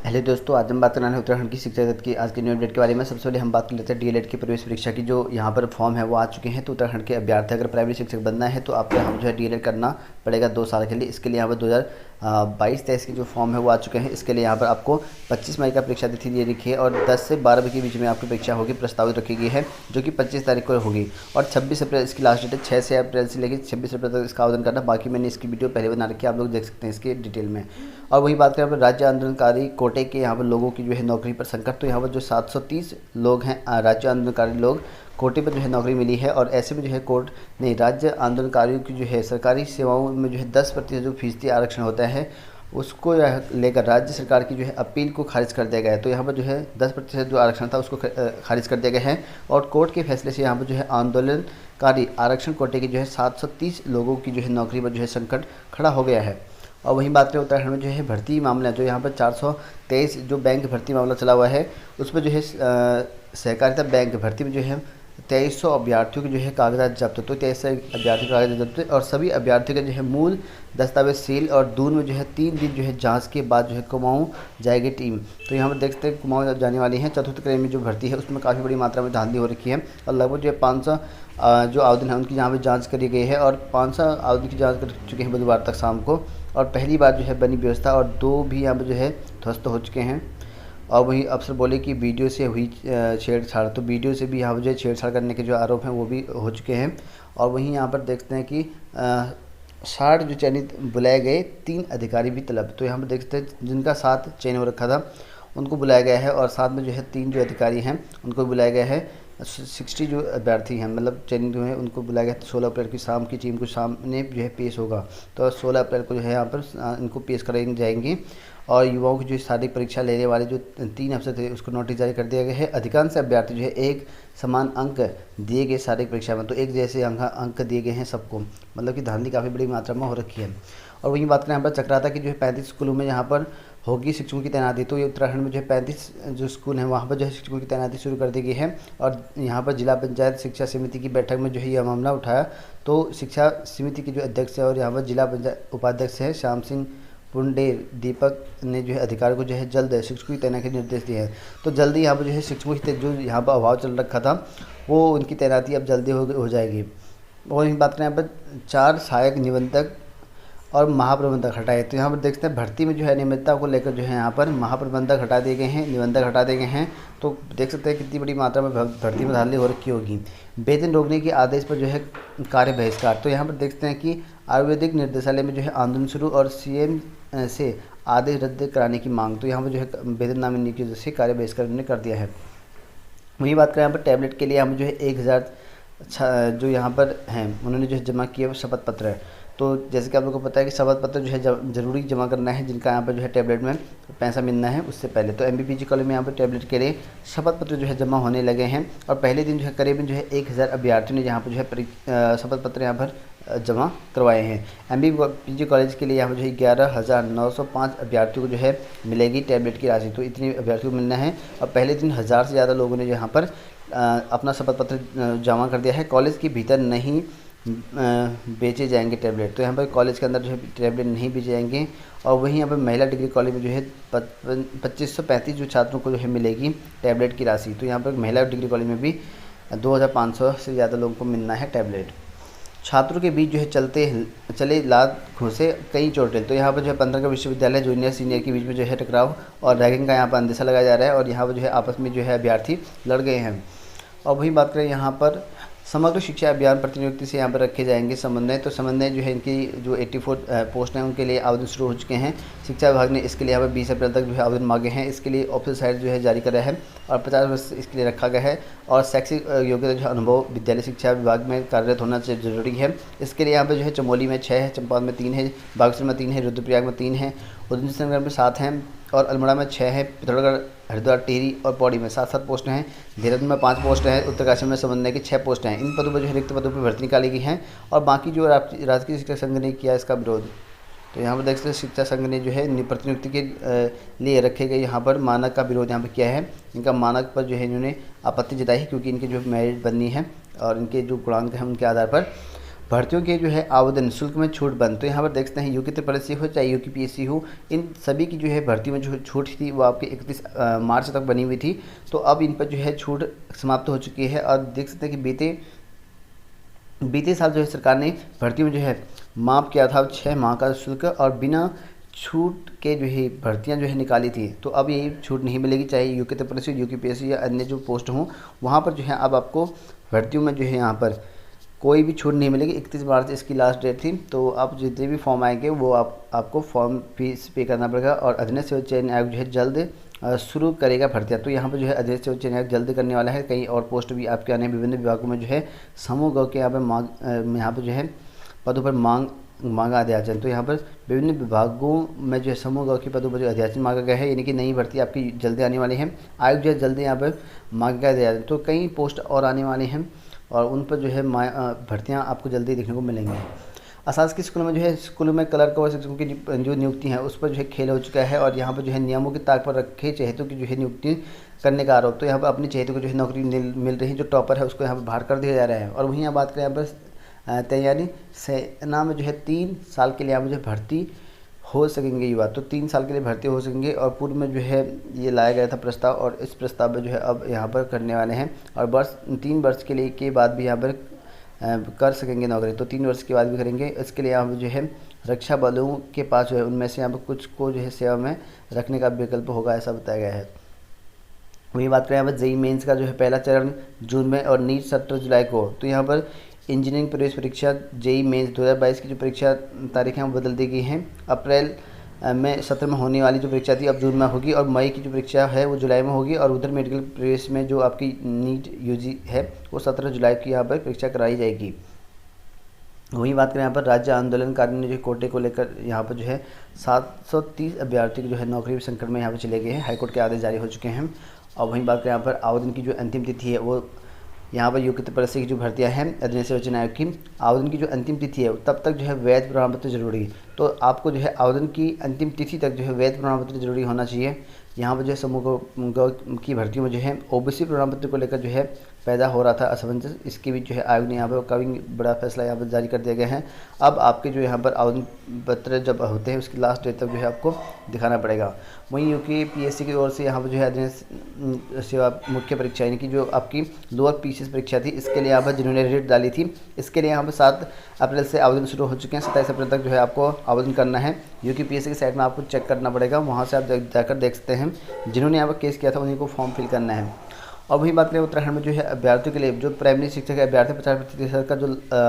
Hello दोस्तों, आज हम बात करना है उत्तराखंड की शिक्षा जगत की आज के न्यू अपडेट के बारे में। सबसे पहले हम बात कर लेते हैं डीएलएड की प्रवेश परीक्षा की। जो यहाँ पर फॉर्म है वो आ चुके हैं। तो उत्तराखंड के अभ्यर्थी अगर प्राइमरी शिक्षक बनना है तो आपको यहाँ जो है डीएलएड करना पड़ेगा 2 साल के लिए। इसके लिए यहाँ पर 2022-23 के जो फॉर्म है वो आ चुके हैं। इसके लिए यहाँ पर आपको 25 मई का परीक्षा तिथि दे रखी है और 10 से 12 बजे के बीच में आपकी परीक्षा होगी, प्रस्तावित रखी गई है, जो कि 25 तारीख को होगी। और 26 अप्रैल इसकी लास्ट डेट है। 6 से अप्रैल से लेकर 26 अप्रैल तक इसका आवेदन करना। बाकी मैंने इसकी वीडियो पहले बना रखी है, आप लोग देख सकते हैं इसके डिटेल में। और वही बात करें यहाँ पर राज्य आंदोलनकारी कोटे के यहाँ पर लोगों की जो है नौकरी पर संकट। तो यहाँ पर जो 730 लोग हैं राज्य आंदोलनकारी लोग, कोटे पर जो है नौकरी मिली है। और ऐसे में जो है कोर्ट ने राज्य आंदोलनकारियों की जो है सरकारी सेवाओं में जो है 10% जो फीसदी आरक्षण होता है उसको लेकर राज्य सरकार की जो है अपील को खारिज कर दिया गया है। तो यहाँ पर जो है 10% जो आरक्षण था उसको खारिज कर दिया गया है। और कोर्ट के फैसले से यहाँ पर जो है आंदोलनकारी आरक्षण कोटे की जो है 730 लोगों की जो है नौकरी पर जो है संकट खड़ा हो गया है। और वहीं बात करें उत्तराखंड में जो है भर्ती मामला, जो यहाँ पर 423 जो बैंक भर्ती मामला चला हुआ है उसमें जो है सहकारिता बैंक भर्ती में जो है 2300 अभ्यर्थियों के जो है कागजात जब्त। तो 2300 अभ्यर्थियों के कागजात जब्त और सभी अभ्यर्थियों का जो है मूल दस्तावेज सील। और दून में जो है 3 दिन जो है जांच के बाद जो है कुमाऊँ जाएगी टीम। तो यहाँ पर देखते हैं कुमाऊँ जाने वाली है। चतुर्थ क्रम में जो भर्ती है उसमें काफ़ी बड़ी मात्रा में धांधली हो रखी है और लगभग जो है 500 जो आवेदन है उनकी यहाँ पर जाँच करी गई है। और 500 आवेदन की जाँच कर चुके हैं बुधवार तक शाम को। और पहली बार जो है बनी व्यवस्था और 2 भी यहाँ पर जो है ध्वस्त हो चुके हैं। और वहीं अफसर बोले कि वीडियो से हुई छेड़छाड़। तो वीडियो से भी यहाँ पर जो है छेड़छाड़ करने के जो आरोप हैं वो भी हो चुके हैं। और वहीं यहाँ पर देखते हैं कि 60 जो चयनित बुलाए गए 3 अधिकारी भी तलब। तो यहाँ पर देखते हैं जिनका साथ चयन हो रखा था उनको बुलाया गया है और साथ में जो है 3 जो अधिकारी हैं उनको बुलाया गया है। 60 जो अभ्यर्थी हैं मतलब चयनित हुए हैं उनको बुलाया गया। 16 अप्रैल की शाम की टीम को सामने जो है पेश होगा। तो 16 अप्रैल को जो है यहाँ पर इनको पेश कराई जाएंगी। और युवाओं की जो शारीरिक परीक्षा लेने वाले जो 3 अफसर थे उसको नोटिस जारी कर दिया गया है। अधिकांश अभ्यर्थी जो है एक समान अंक दिए गए शारीरिक परीक्षा में, तो एक जैसे अंक दिए गए हैं सबको, मतलब कि धांधली काफ़ी बड़ी मात्रा में हो रखी है। और वहीं बात करें यहाँ पर चक्राता की जो है 35 स्कूलों में यहाँ पर होगी शिक्षकों की तैनाती। तो ये उत्तराखंड में जो है 35 जो स्कूल हैं वहाँ पर जो है शिक्षकों की तैनाती शुरू कर दी गई है। और यहाँ पर जिला पंचायत शिक्षा समिति की बैठक में जो है यह मामला उठाया। तो शिक्षा समिति के जो अध्यक्ष है और यहाँ पर जिला पंचायत उपाध्यक्ष है श्याम सिंह पुंडेर दीपक ने जो है अधिकारी को जो है जल्द शिक्षकों की तैनाती के निर्देश दिए हैं। तो जल्दी यहाँ पर जो है शिक्षकों की जो यहाँ पर अभाव चल रखा था वो उनकी तैनाती अब जल्दी हो जाएगी। और बात करें यहाँ पर 4 सहायक निबंधक और महाप्रबंधक हटाए। तो यहाँ पर देखते हैं भर्ती में जो है नियमितता को लेकर जो है यहाँ पर महाप्रबंधक हटा दिए गए हैं, निबंधक हटा दिए गए हैं। तो देख सकते हैं कितनी बड़ी मात्रा में भर्ती में धांधली हो रखी होगी। वेतन रोकने के आदेश पर जो है कार्य बहिष्कार। तो यहाँ पर देखते हैं कि आयुर्वेदिक निर्देशालय में जो है आंदोलन शुरू और सीएम से आदेश रद्द कराने की मांग। तो यहाँ पर जो है वेतन ना मिलने की वजह से कार्य बहिष्कार ने कर दिया है। वही बात करें यहाँ पर टैबलेट के लिए यहाँ पर जो है 1000 जो यहाँ पर हैं उन्होंने जो है जमा किया शपथ पत्र है। तो जैसे कि आप लोगों को पता है कि शपथ पत्र जो है ज़रूरी जमा करना है जिनका यहाँ पर जो है टैबलेट में पैसा मिलना है उससे पहले। तो एमबीपीजी कॉलेज में यहाँ पर टैबलेट के लिए शपथ पत्र जो है जमा होने लगे हैं। और पहले दिन जो है करीबन जो है 1000 अभ्यर्थियों ने यहाँ पर जो है शपथ पत्र यहाँ पर जमा करवाए हैं। एमबीपीजी कॉलेज के लिए यहाँ पर जो है 11,905 अभ्यर्थियों को जो है मिलेगी टैबलेट की राशि। तो इतनी अभ्यर्थियों को मिलना है। और पहले दिन 1000 से ज़्यादा लोगों ने यहाँ पर अपना शपथ पत्र जमा कर दिया है। कॉलेज के भीतर नहीं बेचे जाएंगे टैबलेट। तो यहाँ पर कॉलेज के अंदर जो है टैबलेट नहीं बेचे जाएंगे। और वहीं यहाँ पर महिला डिग्री कॉलेज में जो है 2535 जो छात्रों को जो है मिलेगी टैबलेट की राशि। तो यहाँ पर महिला डिग्री कॉलेज में भी 2500 से ज़्यादा लोगों को मिलना है टैबलेट। छात्रों के बीच जो है चले लात घुसे कई चोटें। तो यहाँ पर जो है 15 का विश्वविद्यालय जूनियर सीनियर के बीच में जो है टकराव और रैगिंग का यहाँ पर अंदेशा लगाया जा रहा है। और यहाँ पर जो है आपस में जो है अभ्यर्थी लड़ गए हैं। और वहीं बात करें यहाँ पर समग्र शिक्षा अभियान प्रतिनियुक्ति से यहाँ पर रखे जाएंगे समन्वय। तो समन्वय जो है इनकी जो 84 पोस्ट हैं उनके लिए आवेदन शुरू हो चुके हैं। शिक्षा विभाग ने इसके लिए यहाँ पर 20 अप्रैल तक जो है आवेदन मांगे हैं। इसके लिए ऑफिशियल साइट जो है जारी करा है और 50 वर्ष इसके लिए रखा गया है। और शैक्षिक योग्यता जो है अनुभव विद्यालय शिक्षा विभाग में कार्यरत होना जरूरी है। इसके लिए यहाँ पर जो है चमोली में 6 है, चंपावत में 3 है, बागेश्वर में 3 है, रुद्रप्रयाग में 3 है, उधमसिंह नगर में 7 हैं और अल्मोड़ा में 6 है, पिथौरागढ़, हरिद्वार, टिहरी और पौड़ी में 7-7 पोस्ट हैं। देहरादून में 5 पोस्ट हैं। उत्तरकाशी में समन्वय की 6 पोस्ट हैं। इन पदों पर जो है रिक्त पदों पर भर्ती निकाली गई हैं। और बाकी जो राजकीय शिक्षा संघ ने किया इसका विरोध। तो यहाँ पर देख सकते हैं शिक्षा संघ ने जो है प्रतिनियुक्ति के लिए रखे गए यहाँ पर मानक का विरोध यहाँ पर किया है। इनका मानक पर जो है इन्होंने आपत्ति जताई है क्योंकि इनकी जो मेरिट बननी है और इनके जो गुणांक हैं उनके आधार पर भर्तियों के जो है आवेदन शुल्क में छूट बंद। तो यहाँ पर देखते हैं यूके त्रिपल हो चाहे यूपीपीएससी हो, इन सभी की जो है भर्तियों में जो छूट थी वो आपकी 31 मार्च तक बनी हुई थी। तो अब इन पर जो है छूट समाप्त हो चुकी है और देख सकते हैं कि बीते साल जो है सरकार ने भर्तियों में जो है माफ़ किया था 6 माह का शुल्क और बिना छूट के जो है भर्तियां जो है निकाली थी। तो अब ये छूट नहीं मिलेगी, चाहे यूके त्रिपल यूपीपीएससी या अन्य जो पोस्ट हों वहाँ पर जो है अब आपको भर्तियों में जो है यहाँ पर कोई भी छूट नहीं मिलेगी। 31 मार्च इसकी लास्ट डेट थी। तो आप जितने भी फॉर्म आएंगे वो आपको फॉर्म फीस पे करना पड़ेगा और अधीनस्थ सेवा चयन आयोग जो है जल्द शुरू करेगा भर्तियाँ। तो यहाँ पर जो है अधीनस्थ सेवा चयन आयोग जल्द करने वाला है। कई और पोस्ट भी आपके आने विभिन्न विभागों में जो है समूह ग के यहाँ पर जो है पदों पर मांगा अध्याचन। तो यहाँ पर विभिन्न विभागों में जो है समूह ग के पदों पर जो अध्याचन मांगा गया है, यानी कि नई भर्ती आपकी जल्दी आने वाली है। आयोग जो है जल्दी यहाँ पर मांगा अध्याचन। तो कई पोस्ट और आने वाले हैं और उन पर जो है भर्तियाँ आपको जल्दी देखने को मिलेंगी। अशासकीय स्कूलों में जो है स्कूलों में क्लर्क और शिक्षकों की जो नियुक्ति है उस पर जो है खेल हो चुका है और यहाँ पर जो है नियमों की ताक पर रखे चहेतों की जो है नियुक्ति करने का आरोप। तो यहाँ पर अपनी चहेतों को जो है नौकरी मिल रही है, जो टॉपर है उसको यहाँ पर बाहर कर दिया जा रहा है। और वहीं यहाँ बात करें यहाँ पर तैयारी सेना में जो है 3 साल के लिए यहाँ पर जो भर्ती हो सकेंगे युवा। तो 3 साल के लिए भर्ती हो सकेंगे और पूर्व में जो है ये लाया गया था प्रस्ताव और इस प्रस्ताव में जो है अब यहाँ पर करने वाले हैं और 3 वर्ष के लिए के बाद भी यहाँ पर कर सकेंगे नौकरी। तो 3 वर्ष के बाद भी करेंगे। इसके लिए यहाँ पर जो है रक्षा बलों के पास जो है उनमें से यहाँ पर कुछ को जो है सेवा में रखने का विकल्प होगा, ऐसा बताया गया है। वही बात करें यहाँ पर जेईई मेंस का जो है पहला चरण जून में और नीट 17 जुलाई को। तो यहाँ पर इंजीनियरिंग प्रवेश परीक्षा जेईई मेंस 2022 की जो परीक्षा तारीखें वो बदल दी गई हैं। अप्रैल में 17 में होने वाली जो परीक्षा थी अब जून में होगी और मई की जो परीक्षा है वो जुलाई में होगी। और उधर मेडिकल प्रवेश में जो आपकी नीट यूजी है वो 17 जुलाई की यहाँ पर परीक्षा कराई जाएगी। वहीं बात करें यहाँ पर राज्य आंदोलनकारियों ने जो कोटे को लेकर यहाँ पर जो है 730 अभ्यर्थी की जो है नौकरी संकट में यहाँ पर चले गए हैं। हाईकोर्ट के आदेश जारी हो चुके हैं। और वहीं बात करें यहाँ पर आवेदन की जो अंतिम तिथि है वो यहाँ पर यूके त्रिपल की जो भर्तियाँ हैं अधीनस्थ सेवा चयन आयोग की आवेदन की जो अंतिम तिथि है तब तक जो है वैध प्रमाण पत्र जरूरी है। तो आपको जो है आवेदन की अंतिम तिथि तक जो है वैध प्रमाण पत्र जरूरी होना चाहिए। यहाँ पर जो है समूह की भर्तियों में जो है ओबीसी प्रमाण पत्र को लेकर जो है पैदा हो रहा था असमंजस, इसकी भी जो है आयोग ने यहाँ पर काफ़ी बड़ा फैसला यहाँ पर जारी कर दिया गया है। अब आपके जो यहाँ पर आवेदन पत्र जब होते हैं उसकी लास्ट डेट तक जो है आपको दिखाना पड़ेगा। वहीं यूपीपीएससी की ओर से यहाँ पर जो है अधीनस्थ सेवा मुख्य परीक्षा यानी कि जो आपकी लोअर पीसीएस परीक्षा थी इसके लिए यहाँ पर जिन्होंने रिट डाली थी इसके लिए यहाँ पर 7 अप्रैल से आवेदन शुरू हो चुके हैं। 27 अप्रैल तक जो है आपको आवेदन करना है। यूपीपीएससी की साइट में आपको चेक करना पड़ेगा, वहाँ से आप जाकर देख सकते हैं जिन्होंने यहाँ पर केस किया था उन्हीं को फॉर्म फिल करना है। और वही बात करें उत्तराखंड में जो है अभ्यर्थियों के लिए जो प्राइमरी शिक्षा के अभ्यर्थी 50% का जो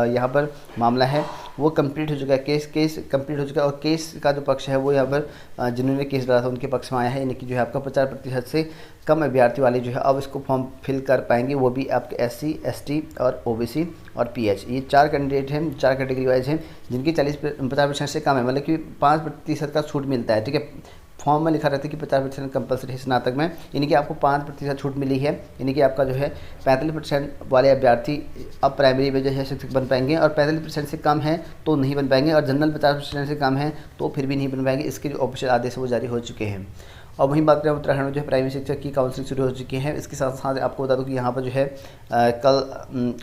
यहाँ पर मामला है वो कंप्लीट हो चुका है। केस कंप्लीट हो चुका है और केस का जो पक्ष है वो यहाँ पर जिन्होंने केस डाला था उनके पक्ष में आया है। यानी कि जो है आपका 50% से कम अभ्यर्थी वाले जो है अब इसको फॉर्म फिल कर पाएंगे, वो भी आपके SC ST और OBC और PH, ये 4 कैंडिडेट हैं, 4 कैटेगरी वाइज हैं जिनकी 50% से कम है, मतलब कि 5% का छूट मिलता है। ठीक है, फॉर्म में लिखा रहता है कि 50% कंपलसरी है स्नातक में, यानी कि आपको 5% छूट मिली है। यानी कि आपका जो है 45% वाले अभ्यर्थी अब प्राइमरी में जो है शिक्षक बन पाएंगे और 45% से कम है तो नहीं बन पाएंगे और जनरल 50% से कम है तो फिर भी नहीं बन पाएंगे। इसके जो ऑफिशियल आदेश है वो जारी हो चुके हैं। और वहीं बात करें उत्तराखंड में जो है प्राइमरी शिक्षक की काउंसलिंग शुरू हो चुकी है। इसके साथ साथ आपको बता दूँ कि यहाँ पर जो है कल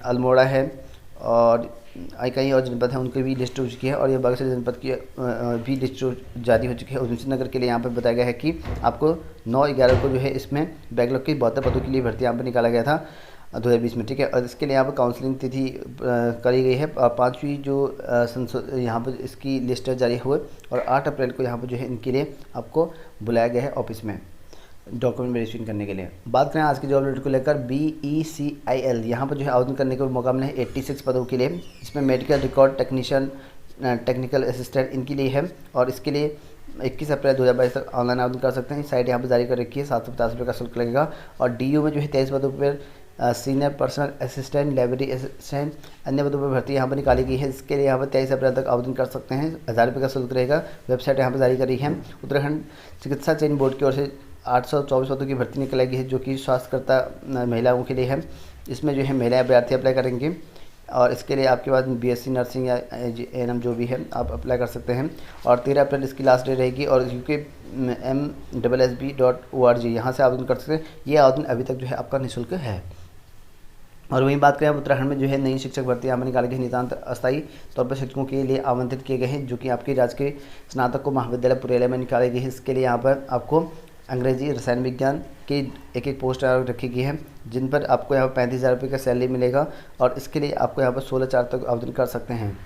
अल्मोड़ा है और कई और जनपद हैं उनकी भी लिस्ट हो चुकी है और ये बागेश्वर जनपद की भी लिस्ट जारी हो चुकी है। उधमसिंह नगर के लिए यहाँ पर बताया गया है कि आपको 9/11 को जो है इसमें बैकलॉग की 72 पदों के लिए भर्ती यहाँ पर निकाला गया था 2020 में। ठीक है, और इसके लिए यहाँ पर काउंसलिंग तिथि करी गई है। 5वीं जो यहाँ पर इसकी लिस्ट जारी हुए और 8 अप्रैल को यहाँ पर जो है इनके लिए आपको बुलाया गया है ऑफिस में डॉक्यूमेंट वेरिफिकेशन करने के लिए। बात करें आज की जॉब अपडेट को लेकर BECIL यहाँ पर जो है आवेदन करने का मौका मिला है 86 पदों के लिए। इसमें medical record technician, technical assistant इनके लिए है और इसके लिए 21 अप्रैल 2022 तक ऑनलाइन आवेदन कर सकते हैं। साइट यहाँ पर जारी कर रखी है, 750 रुपये का शुल्क लगेगा। और DU में जो है 23 पदों पर senior personal assistant, library assistant, अन्य पदों पर भर्ती यहाँ पर निकाली गई है। इसके लिए यहाँ पर 23 अप्रैल तक आवेदन कर सकते हैं। 1000 रुपये का शुल्क रहेगा। वेबसाइट यहाँ पर जारी करी है। उत्तराखंड चिकित्सा चयन बोर्ड की ओर से 824 पदों की भर्ती निकलेगी है जो कि स्वास्थ्यकर्ता महिलाओं के लिए है। इसमें जो है महिला अभ्यर्थी अप्लाई करेंगे और इसके लिए आपके पास BSc नर्सिंग या ANM जो भी है आप अप्लाई कर सकते हैं। और 13 अप्रैल इसकी लास्ट डेट रहेगी और UKMSSB.org यहाँ से आवेदन कर सकते हैं। ये आवेदन अभी तक जो है आपका निःशुल्क है। और वहीं बात करें अब उत्तराखंड में जो है नई शिक्षक भर्ती यहाँ पर निकाली गई नितांत अस्थायी तौर पर शिक्षकों के लिए आवंटित किए गए हैं, जो कि आपकी राजकीय स्नातक को महाविद्यालय पुरुलिया में निकाली गई है। इसके लिए यहाँ पर आपको अंग्रेजी रसायन विज्ञान की एक पोस्ट रखी गई है, जिन पर आपको यहाँ पर 35,000 रुपये का सैलरी मिलेगा और इसके लिए आपको यहाँ पर 16/4 तक आवेदन कर सकते हैं।